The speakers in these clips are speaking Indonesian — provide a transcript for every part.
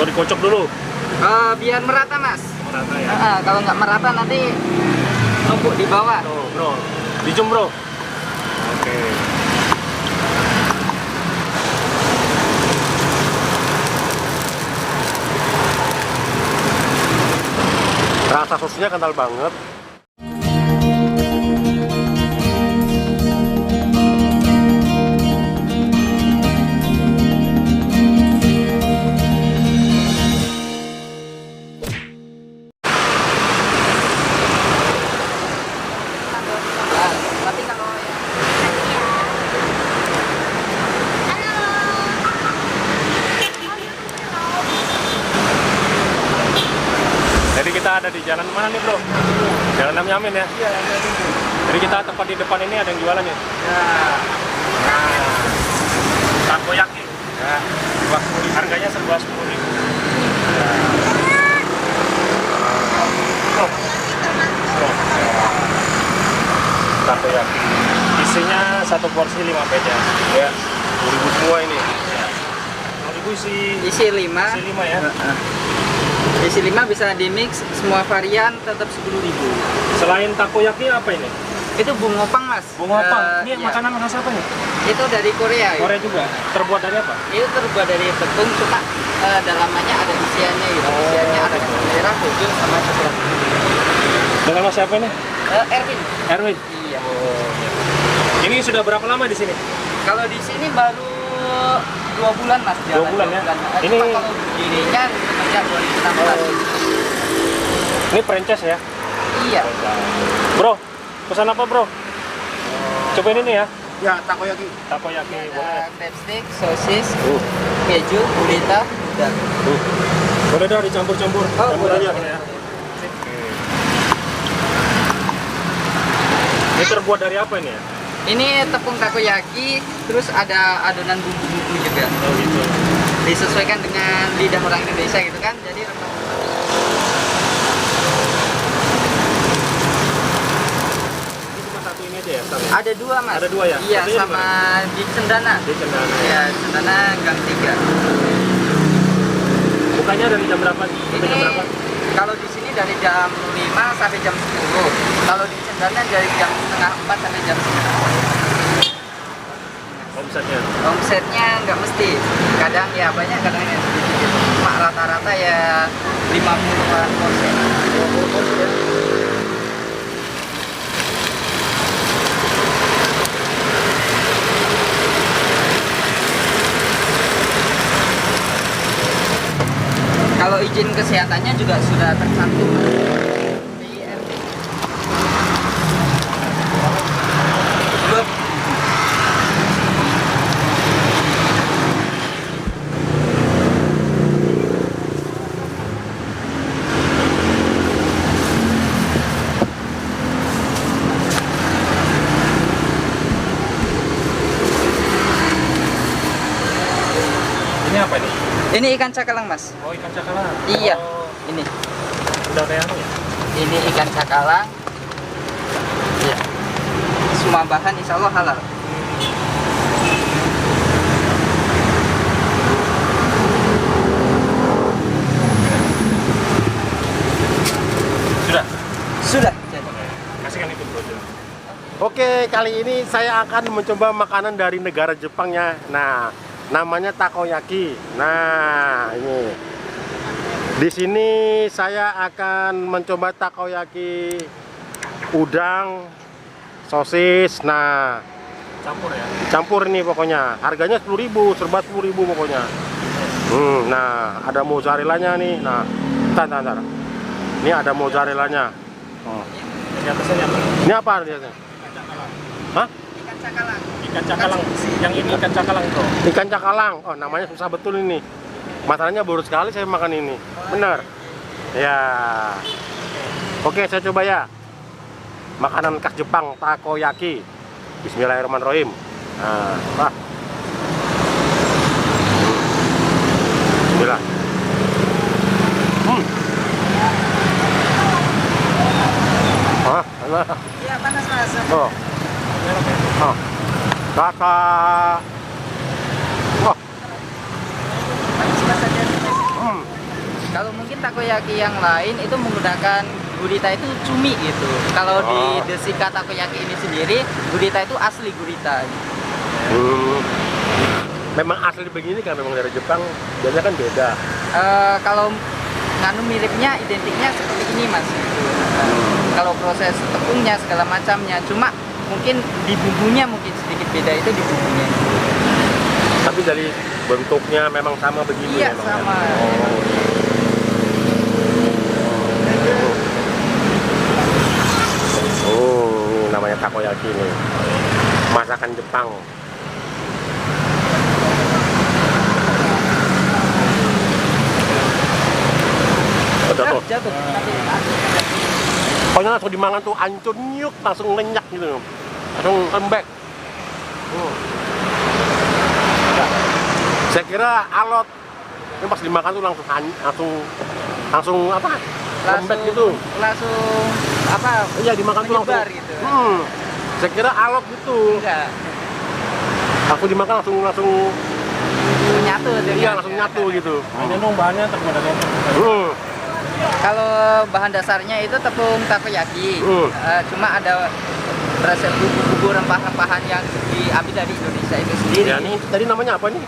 Mau dikocok dulu? Biar merata, Mas. Merata ya? Kalau nggak merata nanti numpuk di bawah. Tuh, bro. Dijum, bro. Oke. Rasa sosnya kental banget. Tapi kalau yang Jadi kita ada di jalan mana nih, bro? Jalan Namyamin ya? iya, ada itu. Jadi kita tepat di depan ini ada yang jualannya. Ya. Nah, takoyaki. Ya, harganya serba 10.000. Takoyaki. Isinya satu porsi 5 peja. Ya, 2.000 semua ini. Ya. 2.000 Isi 5. isi 5 ya. Isi 5 bisa di mix semua varian tetap 10.000. Selain takoyaki apa ini? Itu bungopang, Mas. Bunga apa? Ini Iya. makanan khas apa nih? Itu dari Korea. Ya. Korea juga. Terbuat dari apa? Itu terbuat dari tepung, cuma dalamannya ada isiannya gitu. Isiannya ada gula merah, hijau, sama coklat. Dengan mas siapa ini? Erwin. Erwin. Iya. Ini sudah berapa lama di sini? Kalau di sini baru 2 bulan, Mas. 2 bulan ya? Ini Ini- kalau berdirinya sejak 2016. Ini franchise ya? Iya. Bro, pesan apa bro? Cobain ini ya. Ya, takoyaki. Takoyaki boleh. Ada crab stick, sosis, keju, gurita, udah. Boleh dah dicampur-campur. Oh, Campur boleh. aja ya. Ini terbuat dari apa ini ya? Ini tepung takoyaki, terus ada adonan bumbu-bumbu juga. Oh gitu. Disesuaikan dengan lidah orang Indonesia gitu kan. Jadi Ini cuma satu ini aja ya? Satu. ada 2, Mas. Ada 2 ya? Iya, Satunya sama di Cendana. Di Cendana. Ya, Cendana Gang 3. Bukanya dari jam berapa sampai jam Ini berapa? kalau di sini dari jam 5 sampai jam 10. Kalau di Cendana dari jam setengah 4 sampai jam 9. Omsetnya? Omsetnya nggak mesti. Kadang ya banyak, kadang ya sedikit gitu. Cuma rata-rata ya 50-an persen. 50% ya. Kalau izin kesehatannya juga sudah tercantum di RT. Belum. Ini apa ini? Ini ikan cakalang, Mas. Oh ikan cakalang. Iya. Oh, Ini. udah kayak apa ya? Ini ikan cakalang. Iya. Semua bahan insya Allah halal. Sudah. Sudah. Kasihkan itu bro. Oke, kali ini saya akan mencoba makanan dari negara Jepang ya. Nah, namanya takoyaki. Nah, ini. Di sini saya akan mencoba takoyaki udang, sosis. Nah, Campur ya? campur nih pokoknya. Harganya 10.000, serba 10.000 pokoknya. Nah, ada mozzarellanya nih. Nah, bentar. Ini ada mozzarellanya. Oh. Di atasnya apa? Ini apa artinya? Hah? Ikan cakalang. Ikan cakalang. Yang ini ikan cakalang bro. Ikan cakalang. Oh, namanya susah betul ini. Masalahnya baru sekali saya makan ini. Benar. Ya. Oke, saya coba ya. Makanan khas Jepang, takoyaki. Bismillahirrahmanirrahim. Nah, wah. Bismillah. Enak. Iya, panas, Mas. Oh. Oh. Rasa. Wah. Panas, Mas, aja. Hmm. Kalau mungkin takoyaki yang lain itu menggunakan gurita itu cumi gitu. Kalau di Oh. Desika takoyaki ini sendiri, gurita itu asli gurita. Memang asli begini kan, memang dari Jepang, biasanya kan beda. Kalau nganu miripnya, identiknya seperti ini mas. Gitu. Kalau proses tepungnya segala macamnya, cuma mungkin di bumbunya mungkin sedikit beda itu di bumbunya. Tapi dari bentuknya memang sama begini. Iya memang, ya? sama. Oh, ini namanya takoyaki nih. Masakan Jepang. Oh, jatuh. Jatuh. Pokoknya langsung dimakan tuh hancur nyuk, langsung lenyak gitu. Langsung lembek. Saya kira alot. Ini pas dimakan tuh langsung apa? Lembek gitu. Langsung apa? Iya, dimakan tuh langsung. menyebar gitu. Saya kira alot gitu. Enggak. Aku dimakan langsung Nyatu dengan- iya, langsung nyatu gitu. Hanya nung bahannya terkadang. Kalau bahan dasarnya itu tepung takoyaki, cuma ada resep bumbu-bumbu rempah-rempahan yang diambil dari Indonesia itu sendiri. Ya, ini tadi namanya apa nih?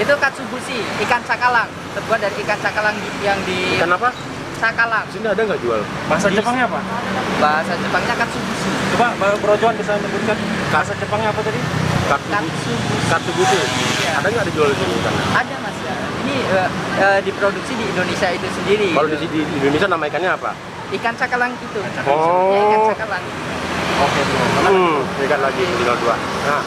Itu katsubushi, ikan cakalang, terbuat dari ikan cakalang yang di Ikan apa? cakalang. Sini ada nggak jual? Bahasa Jepangnya apa? Bahasa Jepangnya katsubushi. Coba Bro Johan bisa menyebutkan bahasa Jepangnya apa tadi? Katsubushi. Katsubushi. Iya. Ada nggak dijual di sini kan? Ada mas ya. Ini diproduksi di Indonesia itu sendiri. Kalau di Indonesia nama ikannya apa? Ikan cakalang itu. Oh. Ya, ikan cakalang. Oke bro. Ikan lagi tinggal 2. Nah.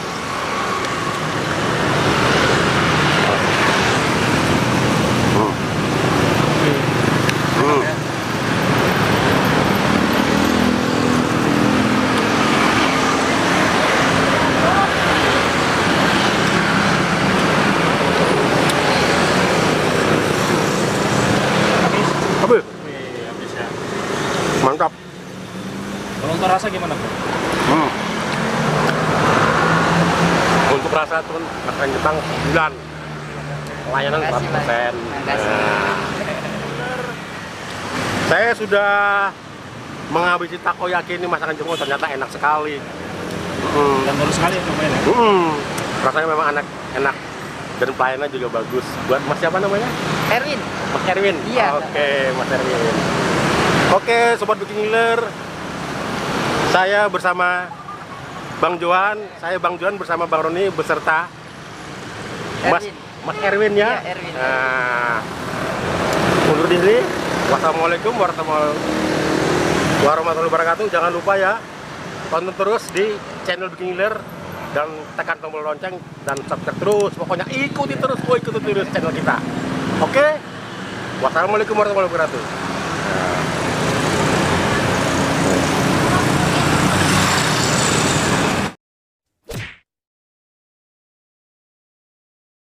Apa? Habis ya. Mantap. Kalau untuk rasa gimana bro? Untuk rasa tuh makan Jepang 9. Layanan Makasih, Mas. 100%. Makasih. Nah. Saya sudah menghabisi takoyaki ini masakan Jepang, ternyata enak sekali. Dan baru sekali ya cobain ya. Rasanya memang enak dan pelayanannya juga bagus. Buat Mas siapa namanya? Erwin. Mas Erwin? Iya. Oke, Mas Erwin. Oke, Sobat Bikin Ngiler. Saya bersama Bang Johan. Saya Bang Johan bersama Bang Roni beserta Erwin. Mas Erwin ya? Iya, Erwin. Nah, undur diri. Wassalamualaikum warahmatullahi wabarakatuh. Jangan lupa ya, tonton terus di channel Bikin Ngiler dan tekan tombol lonceng dan subscribe terus. Pokoknya ikuti terus channel kita. Oke? Wassalamualaikum warahmatullahi wabarakatuh.